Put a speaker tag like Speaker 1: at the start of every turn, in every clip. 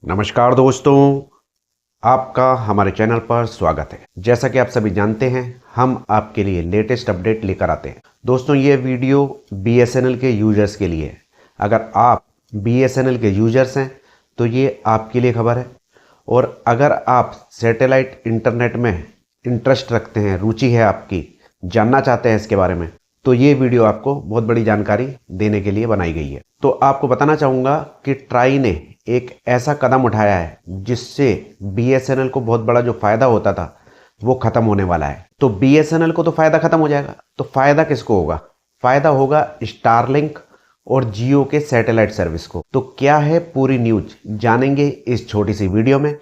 Speaker 1: नमस्कार दोस्तों, आपका हमारे चैनल पर स्वागत है। जैसा कि आप सभी जानते हैं, हम आपके लिए लेटेस्ट अपडेट लेकर आते हैं। दोस्तों, ये वीडियो BSNL के यूजर्स के लिए है। अगर आप BSNL के यूजर्स हैं तो ये आपके लिए खबर है, और अगर आप सैटेलाइट इंटरनेट में इंटरेस्ट रखते हैं, रुचि है आपकी, जानना चाहते हैं इसके बारे में, तो ये वीडियो आपको बहुत बड़ी जानकारी देने के लिए बनाई गई है। तो आपको बताना चाहूँगा कि ट्राई ने एक ऐसा कदम उठाया है जिससे BSNL को बहुत बड़ा जो फ़ायदा होता था वो ख़त्म होने वाला है। तो BSNL को तो फ़ायदा ख़त्म हो जाएगा, तो फ़ायदा किसको होगा? फ़ायदा होगा स्टारलिंक और जियो के सैटेलाइट सर्विस को। तो क्या है पूरी न्यूज जानेंगे इस छोटी सी वीडियो में।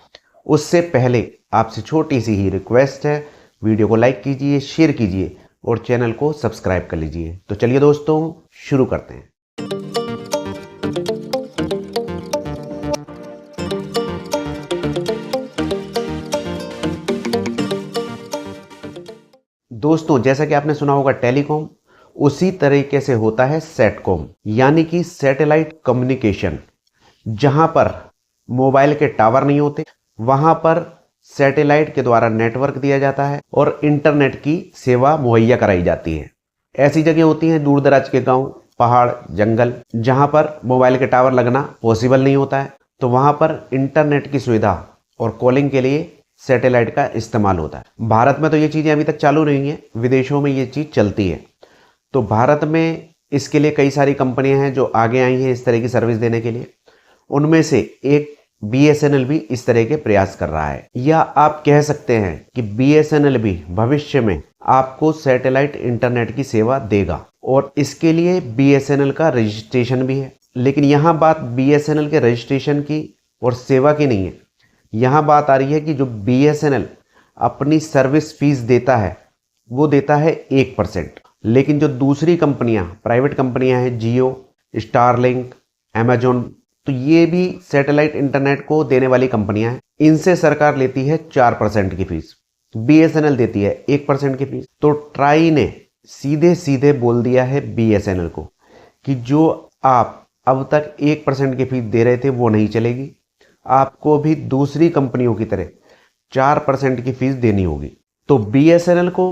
Speaker 1: उससे पहले आपसे छोटी सी ही रिक्वेस्ट है, वीडियो को लाइक कीजिए, शेयर कीजिए और चैनल को सब्सक्राइब कर लीजिए। तो चलिए दोस्तों, शुरू करते हैं। दोस्तों, जैसा कि आपने सुना होगा टेलीकॉम, उसी तरीके से होता है सेटकॉम, यानी कि सैटेलाइट कम्युनिकेशन। जहां पर मोबाइल के टावर नहीं होते, वहां पर सैटेलाइट के द्वारा नेटवर्क दिया जाता है और इंटरनेट की सेवा मुहैया कराई जाती है। ऐसी जगह होती हैं दूर दराज के गांव, पहाड़, जंगल, जहां पर मोबाइल के टावर लगना पॉसिबल नहीं होता है, तो वहां पर इंटरनेट की सुविधा और कॉलिंग के लिए सैटेलाइट का इस्तेमाल होता है। भारत में तो ये चीज़ें अभी तक चालू नहीं है, विदेशों में ये चीज़ चलती है। तो भारत में इसके लिए कई सारी कंपनियां हैं जो आगे आई हैं इस तरह की सर्विस देने के लिए। उनमें से एक BSNL भी इस तरह के प्रयास कर रहा है, या आप कह सकते हैं कि BSNL भी भविष्य में आपको सैटेलाइट इंटरनेट की सेवा देगा, और इसके लिए BSNL का रजिस्ट्रेशन भी है। लेकिन यहाँ बात BSNL के रजिस्ट्रेशन की और सेवा की नहीं है, यहाँ बात आ रही है कि जो BSNL अपनी सर्विस फीस देता है वो देता है 1%, लेकिन जो दूसरी कंपनियां, प्राइवेट कंपनियां हैं, जियो, स्टारलिंक, अमेजॉन, तो ये भी सैटेलाइट इंटरनेट को देने वाली कंपनियां हैं। इनसे सरकार लेती है 4% की फीस, BSNL देती है 1% की फीस। तो ट्राई ने सीधे सीधे बोल दिया है BSNL को कि जो आप अब तक 1% की फीस दे रहे थे वो नहीं चलेगी, आपको भी दूसरी कंपनियों की तरह 4% की फीस देनी होगी। तो BSNL को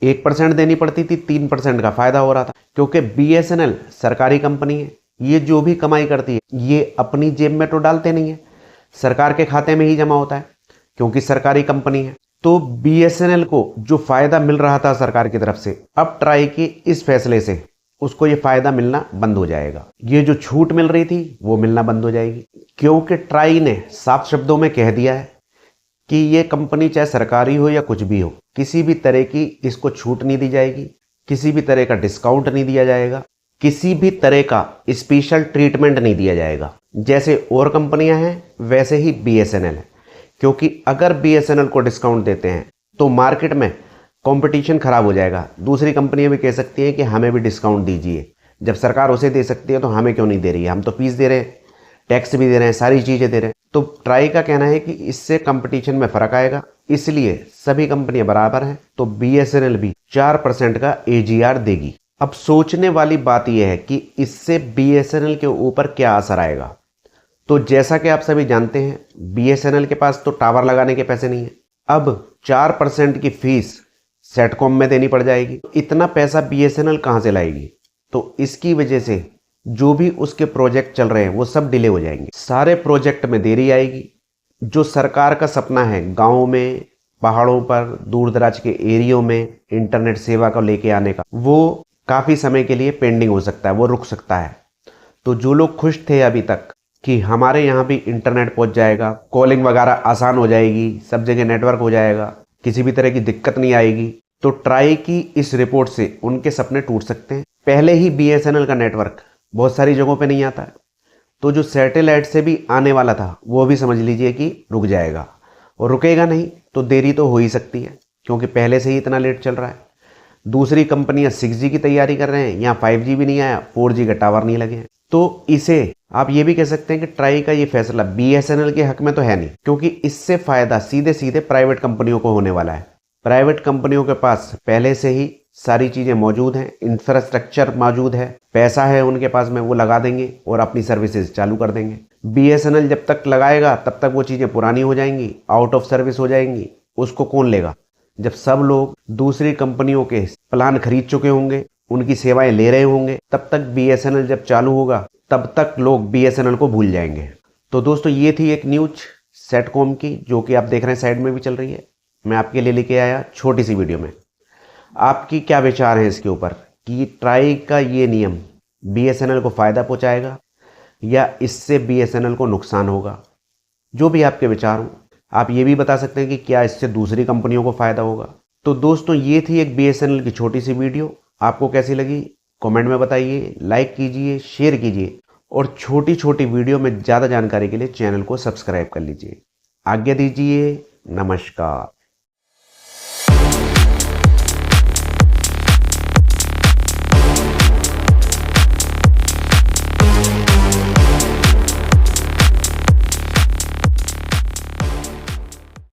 Speaker 1: 1% देनी पड़ती थी, 3% का फायदा हो रहा था, क्योंकि BSNL सरकारी कंपनी है। ये जो भी कमाई करती है ये अपनी जेब में तो डालते नहीं है, सरकार के खाते में ही जमा होता है, क्योंकि सरकारी कंपनी है। तो BSNL को जो फायदा मिल रहा था सरकार की तरफ से, अब ट्राई के इस फैसले से उसको ये फायदा मिलना बंद हो जाएगा। ये जो छूट मिल रही थी वो मिलना बंद हो जाएगी, क्योंकि ट्राई ने साफ शब्दों में कह दिया है कि ये कंपनी चाहे सरकारी हो या कुछ भी हो, किसी भी तरह की इसको छूट नहीं दी जाएगी, किसी भी तरह का डिस्काउंट नहीं दिया जाएगा, किसी भी तरह का स्पेशल ट्रीटमेंट नहीं दिया जाएगा। जैसे और कंपनियां हैं वैसे ही BSNL है, क्योंकि अगर BSNL को डिस्काउंट देते हैं तो मार्केट में कंपटीशन खराब हो जाएगा। दूसरी कंपनियां भी कह सकती हैं कि हमें भी डिस्काउंट दीजिए। जब सरकार उसे दे सकती है तो हमें क्यों नहीं दे रही है? हम तो फीस दे रहे हैं, टैक्स भी दे रहे हैं, सारी चीज़ें दे रहे हैं। तो ट्राई का कहना है कि इससे कंपटीशन में फर्क आएगा, इसलिए सभी कंपनियां बराबर हैं, तो BSNL भी 4% का AGR देगी। अब सोचने वाली बात यह है कि इससे BSNL के ऊपर क्या असर आएगा। तो जैसा कि आप सभी जानते हैं, BSNL के पास तो टावर लगाने के पैसे नहीं है। अब 4% की फीस सेटकॉम में देनी पड़ जाएगी। इतना पैसा BSNL कहाँ से लाएगी? तो इसकी वजह से जो भी उसके प्रोजेक्ट चल रहे हैं वो सब डिले हो जाएंगे, सारे प्रोजेक्ट में देरी आएगी। जो सरकार का सपना है गाँव में, पहाड़ों पर, दूर दराज के एरियो में इंटरनेट सेवा को लेके आने का, वो काफ़ी समय के लिए पेंडिंग हो सकता है, वो रुक सकता है। तो जो लोग खुश थे अभी तक कि हमारे यहाँ भी इंटरनेट पहुँच जाएगा, कॉलिंग वगैरह आसान हो जाएगी, सब जगह नेटवर्क हो जाएगा, किसी भी तरह की दिक्कत नहीं आएगी, तो ट्राई की इस रिपोर्ट से उनके सपने टूट सकते हैं। पहले ही BSNL का नेटवर्क बहुत सारी जगहों पे नहीं आता है, तो जो सैटेलाइट से भी आने वाला था वो भी समझ लीजिए कि रुक जाएगा, और रुकेगा नहीं तो देरी तो हो ही सकती है, क्योंकि पहले से ही इतना लेट चल रहा है। दूसरी कंपनियां 6G की तैयारी कर रहे हैं, यहाँ 5G भी नहीं आया, 4G का टावर नहीं लगे हैं। तो इसे आप ये भी कह सकते हैं कि ट्राई का ये फैसला BSNL के हक में तो है नहीं, क्योंकि इससे फायदा सीधे सीधे प्राइवेट कंपनियों को होने वाला है। प्राइवेट कंपनियों के पास पहले से ही सारी चीज़ें मौजूद हैं, इंफ्रास्ट्रक्चर मौजूद है, पैसा है उनके पास में, वो लगा देंगे और अपनी सर्विसेज चालू कर देंगे। BSNL जब तक लगाएगा तब तक वो चीज़ें पुरानी हो जाएंगी, आउट ऑफ सर्विस हो जाएंगी। उसको कौन लेगा? जब सब लोग दूसरी कंपनियों के प्लान खरीद चुके होंगे, उनकी सेवाएं ले रहे होंगे, तब तक BSNL जब चालू होगा तब तक लोग BSNL को भूल जाएंगे। तो दोस्तों ये थी एक न्यूज सेटकॉम की, जो कि आप देख रहे हैं साइड में भी चल रही है। मैं आपके लिए लेके आया छोटी सी वीडियो में। आपकी क्या विचार है इसके ऊपर कि ट्राई का ये नियम BSNL को फ़ायदा पहुंचाएगा या इससे BSNL को नुकसान होगा? जो भी आपके विचार हों, आप ये भी बता सकते हैं कि क्या इससे दूसरी कंपनियों को फ़ायदा होगा। तो दोस्तों ये थी एक BSNL की छोटी सी वीडियो। आपको कैसी लगी कमेंट में बताइए, लाइक कीजिए, शेयर कीजिए और छोटी छोटी वीडियो में ज़्यादा जानकारी के लिए चैनल को सब्सक्राइब कर लीजिए। आज्ञा दीजिए, नमस्कार।